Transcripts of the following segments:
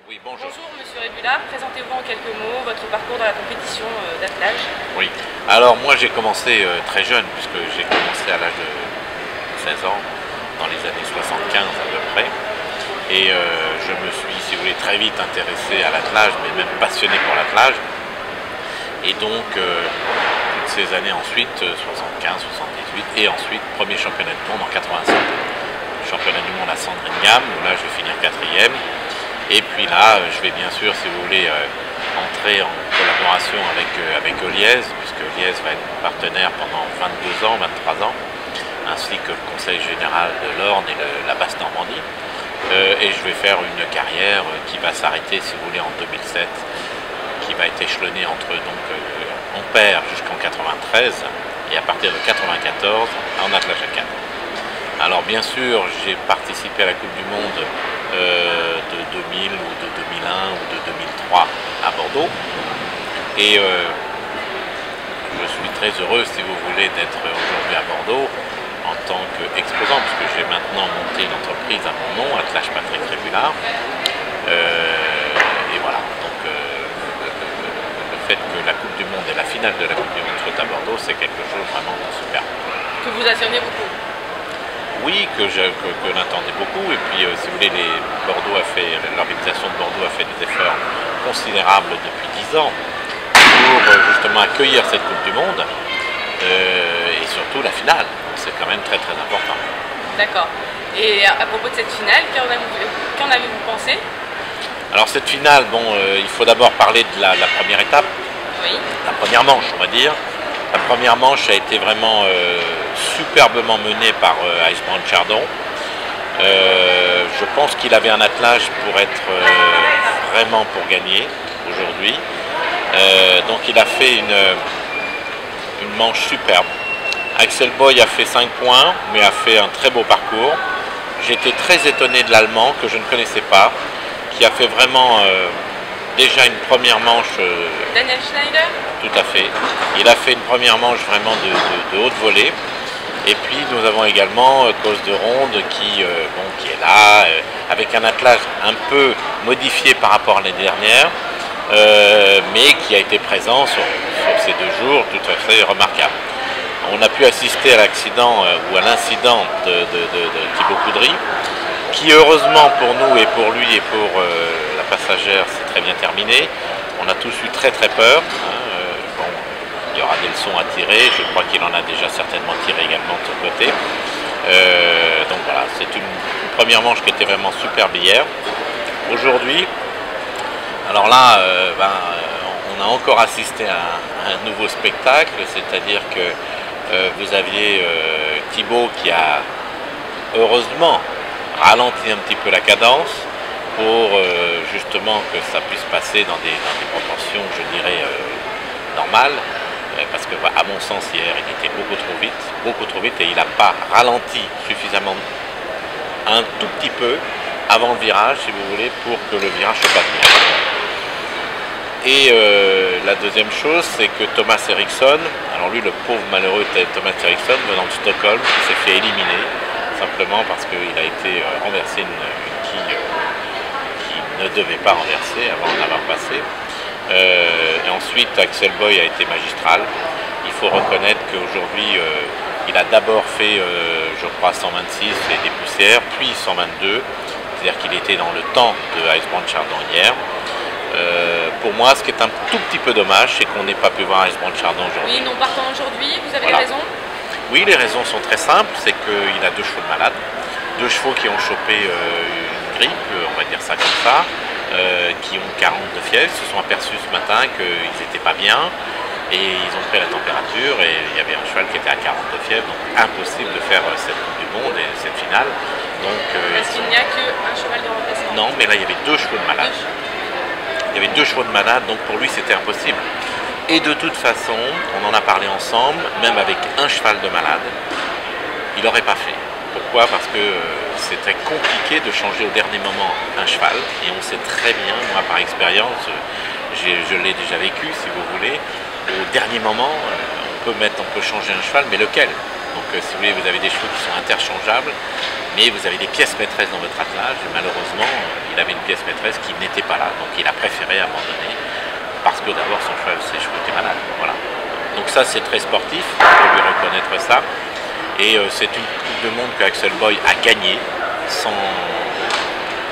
Oui, bonjour. Bonjour Monsieur Rébula, présentez-vous en quelques mots votre parcours dans la compétition d'attelage. Oui, alors moi j'ai commencé très jeune, puisque j'ai commencé à l'âge de 16 ans, dans les années 75 à peu près. Et je me suis, si vous voulez, très vite intéressé à l'attelage, mais même passionné pour l'attelage. Et donc, toutes ces années ensuite, 75, 78, et ensuite, premier championnat du monde en 87. Championnat du monde à Sandringham, où là je vais finir 4e. Et puis là, je vais bien sûr, si vous voulez, entrer en collaboration avec Oliez, puisque Oliez va être partenaire pendant 22 ans, 23 ans, ainsi que le Conseil général de l'Orne et la Basse-Normandie. Et je vais faire une carrière qui va s'arrêter, si vous voulez, en 2007, qui va être échelonnée entre Ampère jusqu'en 93, et à partir de 94, en attelage à 4. Alors bien sûr, j'ai participé à la Coupe du Monde de 2000 ou de 2001 ou de 2003 à Bordeaux. Et je suis très heureux, si vous voulez, d'être aujourd'hui à Bordeaux en tant qu'exposant, puisque j'ai maintenant monté une entreprise à mon nom, Attelage Patrick Rébula. Et voilà, donc le fait que la Coupe du Monde et la finale de la Coupe du Monde soient à Bordeaux, c'est quelque chose vraiment de super. Que vous attendez beaucoup. Oui, que j'attendais beaucoup, et puis si vous voulez, l'organisation de Bordeaux a fait des efforts considérables depuis 10 ans pour justement accueillir cette Coupe du Monde, et surtout la finale, c'est quand même très très important. D'accord. Et à propos de cette finale, qu'en avez-vous pensé? Alors cette finale, bon, il faut d'abord parler de la première étape, oui. La première manche on va dire. La première manche a été vraiment superbement menée par Icebrown Chardon. Je pense qu'il avait un attelage pour être vraiment pour gagner aujourd'hui. Donc il a fait une manche superbe. Axel Boy a fait 5 points, mais a fait un très beau parcours. J'étais très étonné de l'Allemand, que je ne connaissais pas, qui a fait vraiment déjà une première manche. Daniel Schneider? Tout à fait. Il a fait une première manche vraiment de haute volée. Et puis nous avons également Cause de Ronde qui est là, avec un attelage un peu modifié par rapport à l'année dernière, mais qui a été présent sur ces 2 jours, tout à fait remarquable. On a pu assister à l'accident ou à l'incident de Thibaut Coudry, qui heureusement pour nous et pour lui et pour la passagère s'est très bien terminé. On a tous eu très très peur. Il y aura des leçons à tirer, je crois qu'il en a déjà certainement tiré également de son côté. Donc voilà, c'est une première manche qui était vraiment superbe hier. Aujourd'hui, alors là, on a encore assisté à un nouveau spectacle, c'est-à-dire que vous aviez Thibaut qui a heureusement ralenti un petit peu la cadence pour justement que ça puisse passer dans des proportions, je dirais, normales. Parce que, à mon sens, hier, il était beaucoup trop vite, et il n'a pas ralenti suffisamment, un tout petit peu, avant le virage, si vous voulez, pour que le virage se passe bien. Et la deuxième chose, c'est que Thomas Eriksson, alors lui, le pauvre malheureux Thomas Eriksson, venant de Stockholm, qui s'est fait éliminer, simplement parce qu'il a été renversé une quille qu'il ne devait pas renverser avant de l'avoir passé. Et ensuite, Axel Boy a été magistral. Il faut reconnaître qu'aujourd'hui, il a d'abord fait, je crois, 126 et des poussières, puis 122. C'est-à-dire qu'il était dans le temps de Icebrown Chardon hier. Pour moi, ce qui est un tout petit peu dommage, c'est qu'on n'ait pas pu voir Icebrown Chardon aujourd'hui. Oui, non partant aujourd'hui, vous avez Voilà. des raisons? Oui, les raisons sont très simples. C'est qu'il a 2 chevaux de malade. 2 chevaux qui ont chopé une grippe, on va dire ça comme ça. Qui ont 40 de fièvre, se sont aperçus ce matin qu'ils n'étaient pas bien et ils ont pris la température et il y avait un cheval qui était à 40 de fièvre, donc impossible de faire cette Coupe du Monde et cette finale. Parce qu'il n'y a qu'un cheval de remplacement? Non, mais là il y avait 2 chevaux de malade. Il y avait 2 chevaux de malade, donc pour lui c'était impossible. Et de toute façon, on en a parlé ensemble, même avec un cheval de malade, il n'aurait pas fait. Pourquoi? Parce que c'est très compliqué de changer au dernier moment un cheval, et on sait très bien, moi par expérience, je l'ai déjà vécu si vous voulez, au dernier moment on peut changer un cheval, mais lequel? Donc si vous voulez, vous avez des chevaux qui sont interchangeables, mais vous avez des pièces maîtresses dans votre attelage. Et malheureusement, il avait une pièce maîtresse qui n'était pas là, donc il a préféré abandonner parce que d'abord ses chevaux étaient malades. Voilà. Donc ça, c'est très sportif, on peut lui reconnaître ça. Et c'est une Coupe du Monde que Axel Boy a gagnée sans...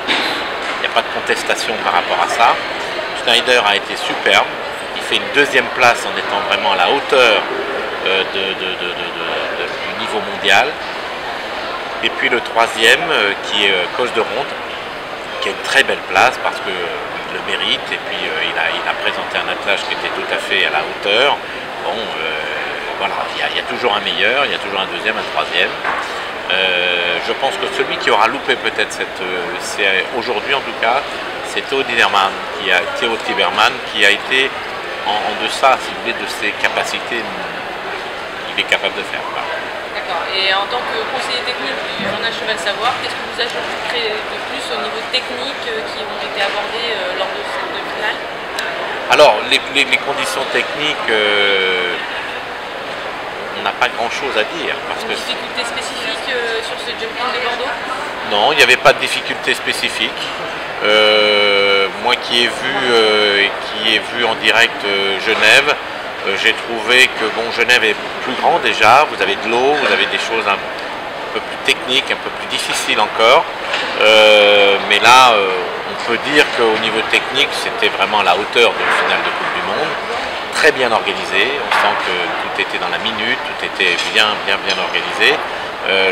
Il n'y a pas de contestation par rapport à ça. Schneider a été superbe. Il fait une deuxième place en étant vraiment à la hauteur du niveau mondial. Et puis le troisième qui est Cause de Ronde, qui a une très belle place parce qu'il le mérite. Et puis il a présenté un attelage qui était tout à fait à la hauteur. Bon, voilà, il y a toujours un meilleur, il y a toujours un deuxième, un troisième. Je pense que celui qui aura loupé peut-être c'est aujourd'hui en tout cas, c'est Theo Tiberman qui a été en deçà, si vous voulez, de ses capacités qu'il est capable de faire. D'accord. Et en tant que conseiller technique du journal Cheval Savoir, qu'est-ce que vous ajouterez de plus au niveau technique qui ont été abordées lors de cette finale? Alors, les conditions techniques, on n'a pas grand-chose à dire. Parce que difficultés spécifiques sur ce jumping de Bordeaux? Non, il n'y avait pas de difficultés spécifiques. Moi qui ai vu en direct Genève, j'ai trouvé que bon, Genève est plus grand déjà, vous avez de l'eau, vous avez des choses un peu plus techniques, un peu plus difficiles encore. Mais là, on peut dire qu'au niveau technique, c'était vraiment à la hauteur d'une finale de Coupe du Monde. Très bien organisé, on sent que tout était dans la minute, tout était bien organisé.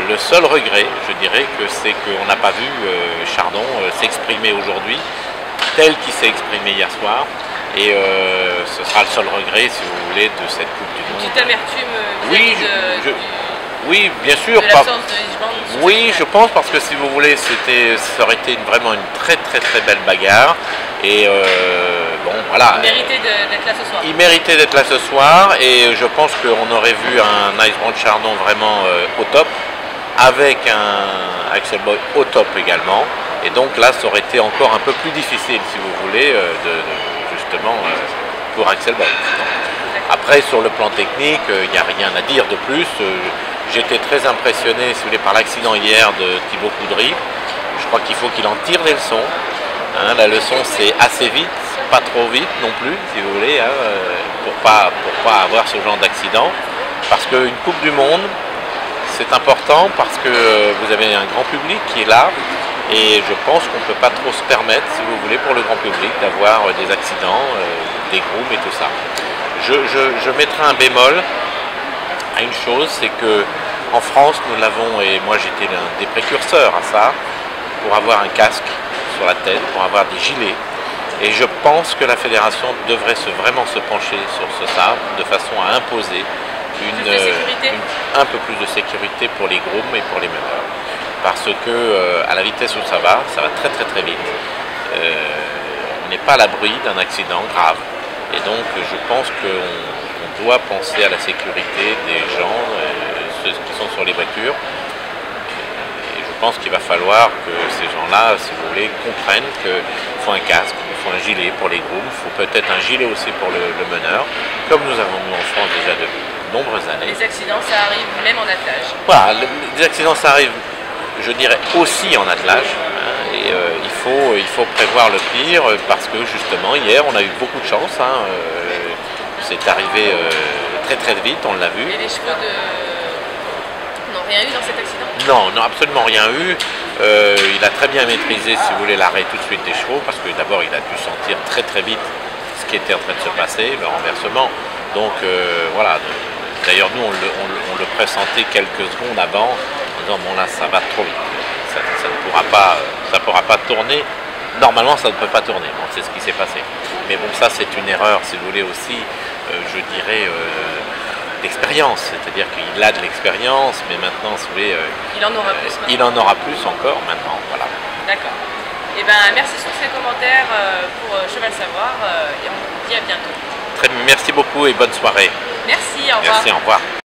Le seul regret, je dirais, c'est qu'on n'a pas vu Chardon s'exprimer aujourd'hui, tel qu'il s'est exprimé hier soir. Et ce sera le seul regret, si vous voulez, de cette Coupe du Monde. Une petite amertume oui, bien sûr. De l'absence de oui, je pense, parce que si vous voulez, ça aurait été vraiment une très belle bagarre. Et bon, voilà. Il méritait d'être là ce soir. Il méritait d'être là ce soir, et je pense qu'on aurait vu un Ice Brand Chardon vraiment au top, avec un Axel Boy au top également. Et donc là, ça aurait été encore un peu plus difficile, si vous voulez, justement pour Axel Boy. Après, sur le plan technique, il n'y a rien à dire de plus. J'étais très impressionné, si vous voulez, par l'accident hier de Thibaut Coudry. Je crois qu'il faut qu'il en tire des leçons. Hein, la leçon, c'est assez vite, pas trop vite non plus, si vous voulez, hein, pour pas avoir ce genre d'accident. Parce qu'une Coupe du Monde, c'est important parce que vous avez un grand public qui est là. Et je pense qu'on ne peut pas trop se permettre, si vous voulez, pour le grand public, d'avoir des accidents, des grooms et tout ça. Je mettrai un bémol à une chose, c'est que en France, nous l'avons, et moi j'étais l'un des précurseurs à ça, pour avoir un casque sur la tête, pour avoir des gilets. Et je pense que la fédération devrait vraiment se pencher sur ça, de façon à imposer un peu plus de sécurité pour les grooms et pour les meneurs. Parce que à la vitesse où ça va très vite. On n'est pas à l'abri d'un accident grave. Et donc je pense qu'on doit penser à la sécurité des gens, ceux qui sont sur les voitures. Et je pense qu'il va falloir que ces gens-là, si vous voulez, comprennent qu'il faut un casque, il faut un gilet pour les grooms, il faut peut-être un gilet aussi pour le meneur, comme nous avons nous en France déjà depuis de nombreuses années. Les accidents, ça arrive même en attelage. Voilà, les accidents, ça arrive, je dirais, aussi en attelage. Et il faut prévoir le pire, parce que justement hier on a eu beaucoup de chance, hein, c'est arrivé très vite, on l'a vu. Et les chevaux n'ont rien eu dans cet accident? Non, absolument rien eu. Il a très bien maîtrisé, si vous voulez, l'arrêt tout de suite des chevaux, parce que d'abord il a dû sentir très vite ce qui était en train de se passer, le renversement. Donc voilà, d'ailleurs nous on le pressentait quelques secondes avant, en disant bon là ça va trop vite. Ça ne pourra pas tourner. Normalement, ça ne peut pas tourner. Bon, c'est ce qui s'est passé. Mais bon, ça, c'est une erreur, si vous voulez, aussi, je dirais, d'expérience. C'est-à-dire qu'il a de l'expérience, mais maintenant, si vous voulez... il en aura plus maintenant. Il en aura plus encore maintenant, voilà. D'accord. Eh bien, merci sur ces commentaires pour Cheval Savoir, et on vous dit à bientôt. Merci beaucoup et bonne soirée. Merci, au revoir. Merci, au revoir.